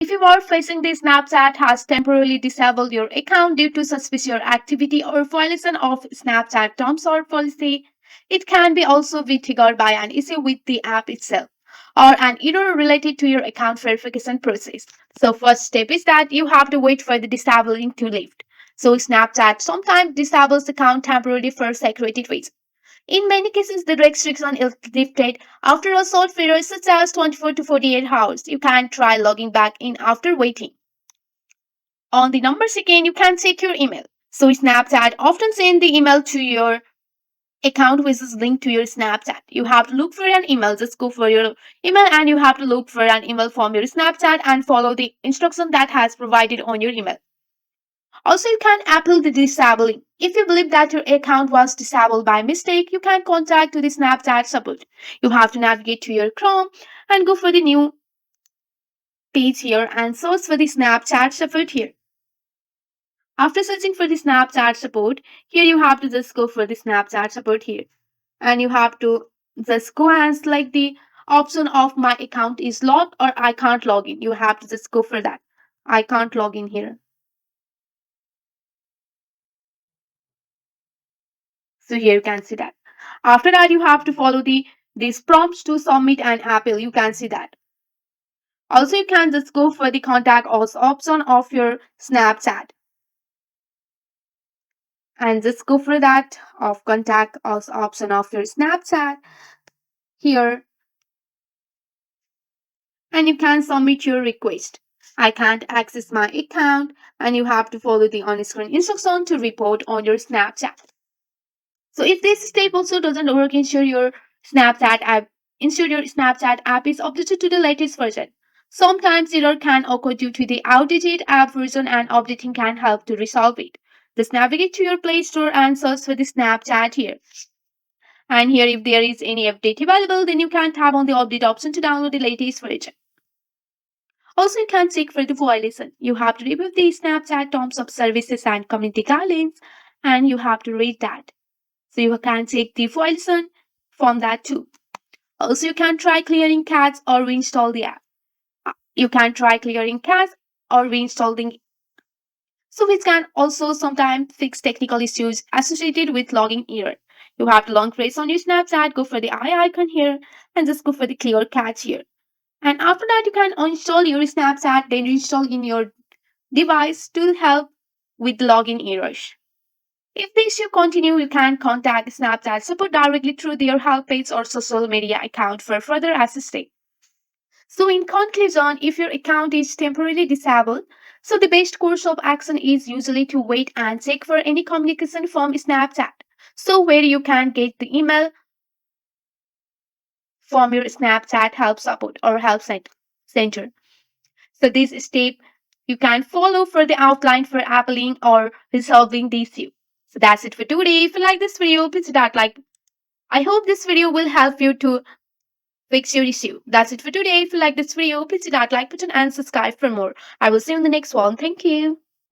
If you are facing this, Snapchat has temporarily disabled your account due to suspicious activity or violation of Snapchat terms or policy. It can be also be triggered by an issue with the app itself or an error related to your account verification process. So first step is that you have to wait for the disabling to lift. So Snapchat sometimes disables account temporarily for security reasons. In many cases, the restriction is lifted after a short period such as 24 to 48 hours. You can try logging back in after waiting. On the number second, you can check your email. So Snapchat often send the email to your account which is linked to your Snapchat. You have to look for an email. Just go for your email and you have to look for an email from your Snapchat and follow the instruction that has provided on your email. Also, you can appeal the disabling. If you believe that your account was disabled by mistake, you can contact to the Snapchat support. You have to navigate to your Chrome and go for the new page here and search for the Snapchat support here. After searching for the Snapchat support, here you have to just go for the Snapchat support here. And you have to just go and select the option of my account is locked or I can't log in. You have to just go for that. I can't log in here. So here you can see that. After that, you have to follow these prompts to submit an appeal. You can see that. Also, you can just go for the contact us option of your Snapchat and just go for that of contact us option of your Snapchat here, and you can submit your request. I can't access my account, and you have to follow the on-screen instruction to report on your Snapchat. So if this step also doesn't work, ensure your Snapchat app is updated to the latest version. Sometimes error can occur due to the outdated app version and updating can help to resolve it. Just navigate to your Play Store and search for the Snapchat here. And here if there is any update available, then you can tap on the update option to download the latest version. Also, you can check for the violation. You have to review the Snapchat terms of services and community guidelines, and you have to read that. So you can check the violation from that too. Also, you can try clearing cache or reinstall the app. You can try clearing cache or reinstalling. So which can also sometimes fix technical issues associated with logging error. You have to long press on your Snapchat, go for the eye icon here, and just go for the clear cache here. And after that, you can uninstall your Snapchat, then reinstall in your device to help with login errors. If the issue continues, you can contact Snapchat support directly through their help page or social media account for further assistance. So, in conclusion, if your account is temporarily disabled, so the best course of action is usually to wait and check for any communication from Snapchat. So, where you can get the email from your Snapchat help support or center. So, this step you can follow for the outline for appealing or resolving the issue. So that's it for today. If you like this video, please hit that like. I hope this video will help you to fix your issue. That's it for today. If you like this video, please hit that like button and subscribe for more. I will see you in the next one. Thank you.